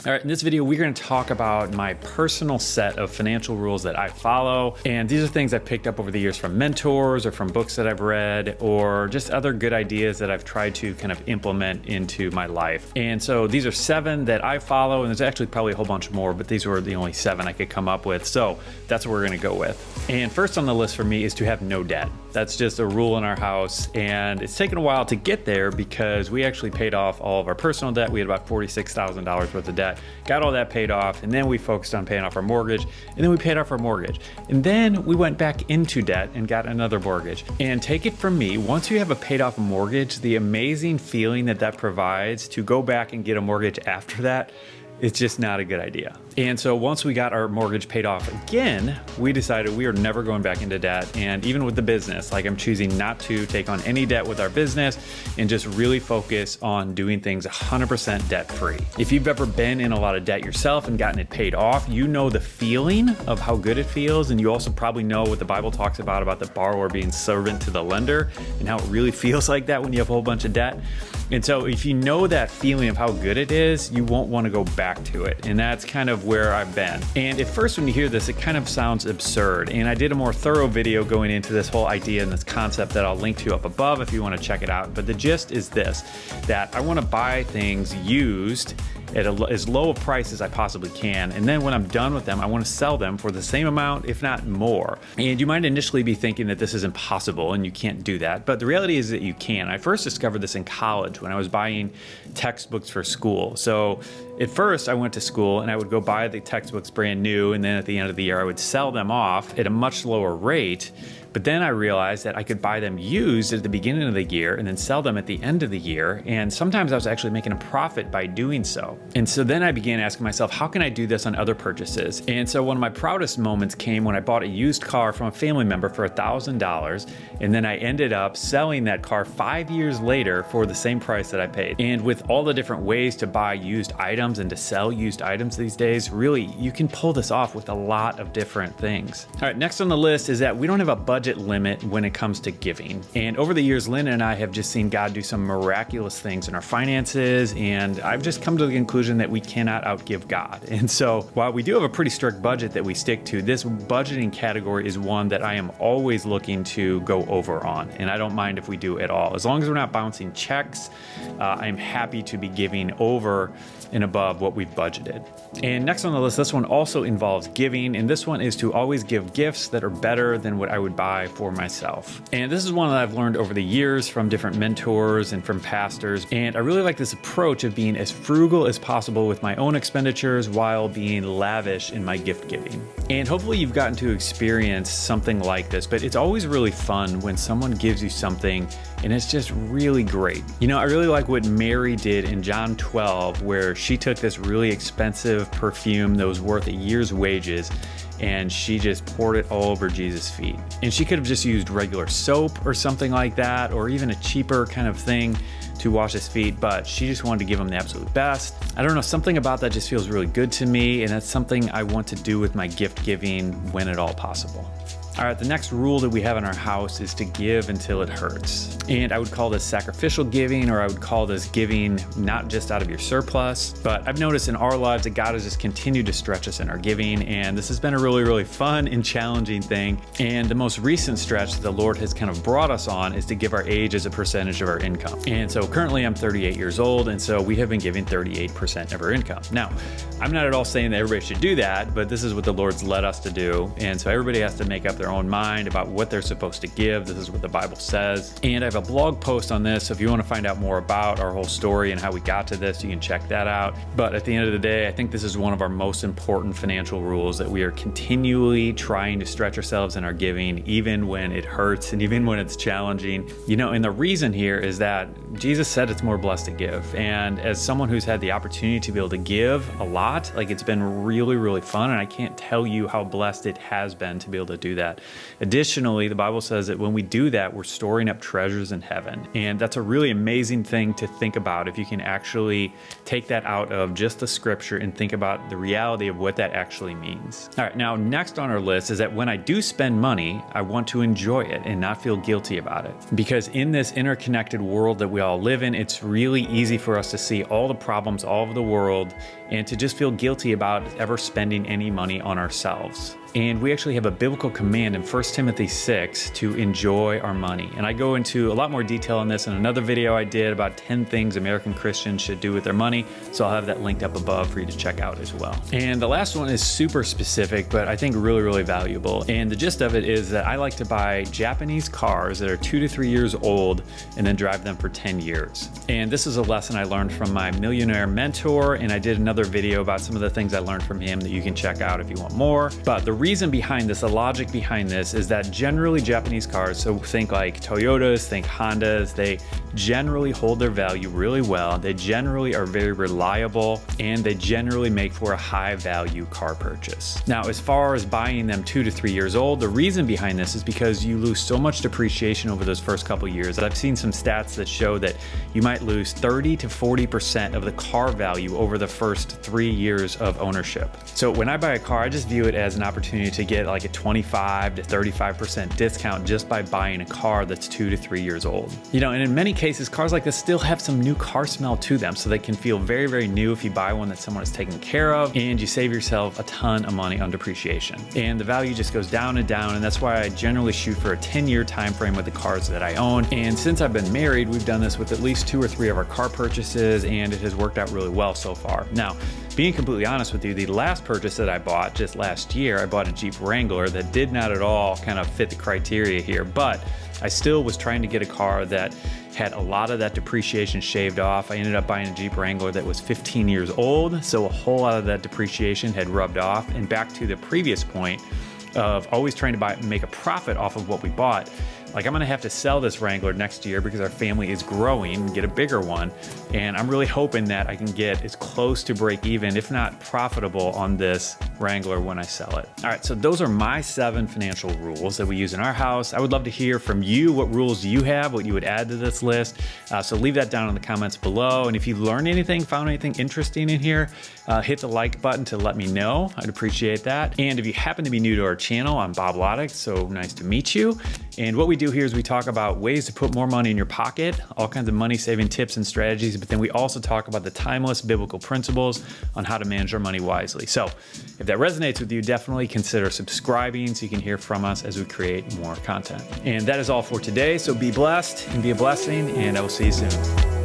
All right, in this video, we're going to talk about my personal set of financial rules that I follow. And these are things I've picked up over the years from mentors or from books that I've read or just other good ideas that I've tried to kind of implement into my life. And so these are 7 that I follow, and there's actually probably a whole bunch more, but these were the only 7 I could come up with. So that's what we're going to go with. And first on the list for me is to have no debt. That's just a rule in our house. And it's taken a while to get there because we actually paid off all of our personal debt. We had about $46,000 worth of debt, got all that paid off. And then we focused on paying off our mortgage. And then we paid off our mortgage. And then we went back into debt and got another mortgage. And take it from me, once you have a paid off mortgage, the amazing feeling that that provides to go back and get a mortgage after that, it's just not a good idea. And so once we got our mortgage paid off again, we decided we are never going back into debt. And even with the business, like I'm choosing not to take on any debt with our business and just really focus on doing things 100% debt free. If you've ever been in a lot of debt yourself and gotten it paid off, you know the feeling of how good it feels. And you also probably know what the Bible talks about the borrower being servant to the lender and how it really feels like that when you have a whole bunch of debt. And so if you know that feeling of how good it is, you won't want to go back to it. And that's kind of where I've been. And at first when you hear this, it kind of sounds absurd. And I did a more thorough video going into this whole idea and this concept that I'll link to up above if you want to check it out. But the gist is this, that I want to buy things used at as low a price as I possibly can. And then when I'm done with them, I want to sell them for the same amount, if not more. And you might initially be thinking that this is impossible and you can't do that. But the reality is that you can. I first discovered this in college when I was buying textbooks for school. So at first I went to school and I would go buy the textbooks brand new. And then at the end of the year, I would sell them off at a much lower rate. But then I realized that I could buy them used at the beginning of the year and then sell them at the end of the year. And sometimes I was actually making a profit by doing so. And so then I began asking myself, how can I do this on other purchases? And so one of my proudest moments came when I bought a used car from a family member for $1,000. And then I ended up selling that car 5 years later for the same price that I paid. And with all the different ways to buy used items and to sell used items these days, really, you can pull this off with a lot of different things. All right, next on the list is that we don't have a budget limit when it comes to giving. And over the years, Lynn and I have just seen God do some miraculous things in our finances. And I've just come to the conclusion that we cannot outgive God. And so while we do have a pretty strict budget that we stick to, this budgeting category is one that I am always looking to go over on. And I don't mind if we do at all. As long as we're not bouncing checks, I'm happy to be giving over and above what we've budgeted. And next on the list, this one also involves giving. And this one is to always give gifts that are better than what I would buy for myself. And this is one that I've learned over the years from different mentors and from pastors. And I really like this approach of being as frugal as possible with my own expenditures while being lavish in my gift giving. And hopefully you've gotten to experience something like this, but it's always really fun when someone gives you something and it's just really great. You know, I really like what Mary did in John 12, where she took this really expensive perfume that was worth a year's wages and she just poured it all over Jesus' feet. And she could have just used regular soap or something like that, or even a cheaper kind of thing to wash his feet, but she just wanted to give him the absolute best. I don't know, something about that just feels really good to me, and that's something I want to do with my gift giving when at all possible. All right, the next rule that we have in our house is to give until it hurts. And I would call this sacrificial giving, or I would call this giving not just out of your surplus. But I've noticed in our lives that God has just continued to stretch us in our giving. And this has been a really, really fun and challenging thing. And the most recent stretch that the Lord has kind of brought us on is to give our age as a percentage of our income. And so currently I'm 38 years old. And so we have been giving 38% of our income. Now, I'm not at all saying that everybody should do that, but this is what the Lord's led us to do. And so everybody has to make up their own mind about what they're supposed to give. This is what the Bible says. And I have a blog post on this. So if you want to find out more about our whole story and how we got to this, you can check that out. But at the end of the day, I think this is one of our most important financial rules, that we are continually trying to stretch ourselves in our giving, even when it hurts and even when it's challenging. You know, and the reason here is that Jesus said it's more blessed to give. And as someone who's had the opportunity to be able to give a lot, like it's been really, really fun. And I can't tell you how blessed it has been to be able to do that. Additionally, the Bible says that when we do that, we're storing up treasures in heaven. And that's a really amazing thing to think about if you can actually take that out of just the scripture and think about the reality of what that actually means. All right, now next on our list is that when I do spend money, I want to enjoy it and not feel guilty about it. Because in this interconnected world that we all live in, it's really easy for us to see all the problems all over the world and to just feel guilty about ever spending any money on ourselves. And we actually have a biblical command in 1 Timothy 6 to enjoy our money. And I go into a lot more detail on this in another video I did about 10 things American Christians should do with their money. So I'll have that linked up above for you to check out as well. And the last one is super specific, but I think really, really valuable. And the gist of it is that I like to buy Japanese cars that are 2 to 3 years old and then drive them for 10 years. And this is a lesson I learned from my Millionaire Mentor. And I did another video about some of the things I learned from him that you can check out if you want more. But the reason behind this, the logic behind this is that generally Japanese cars, so think like Toyotas, think Hondas, they generally hold their value really well. They generally are very reliable and they generally make for a high value car purchase. Now, as far as buying them 2 to 3 years old, the reason behind this is because you lose so much depreciation over those first couple years. I've seen some stats that show that you might lose 30 to 40% of the car value over the first 3 years of ownership. So when I buy a car, I just view it as an opportunity to get like a 25 to 35% discount just by buying a car that's 2 to 3 years old. You know, and in many cases, cars like this still have some new car smell to them, so they can feel very, very new if you buy one that someone is taking care of, and you save yourself a ton of money on depreciation. And the value just goes down and down, and that's why I generally shoot for a 10-year time frame with the cars that I own. And since I've been married, we've done this with at least 2 or 3 of our car purchases, and it has worked out really well so far. Now, being completely honest with you, the last purchase that I bought just last year, I bought a Jeep Wrangler that did not at all kind of fit the criteria here, but I still was trying to get a car that had a lot of that depreciation shaved off. I ended up buying a Jeep Wrangler that was 15 years old, so a whole lot of that depreciation had rubbed off. And back to the previous point of always trying to make a profit off of what we bought, like I'm gonna have to sell this Wrangler next year because our family is growing and get a bigger one. And I'm really hoping that I can get as close to break even, if not profitable, on this Wrangler when I sell it. All right, so those are my 7 financial rules that we use in our house. I would love to hear from you. What rules do you have? What you would add to this list? So leave that down in the comments below. And if you learned anything, found anything interesting in here, hit the like button to let me know. I'd appreciate that. And if you happen to be new to our channel, I'm Bob Lotich, so nice to meet you. And what we do here is we talk about ways to put more money in your pocket, all kinds of money saving tips and strategies, but then we also talk about the timeless biblical principles on how to manage our money wisely. So if that resonates with you, definitely consider subscribing so you can hear from us as we create more content. And that is all for today. So be blessed and be a blessing, and I will see you soon.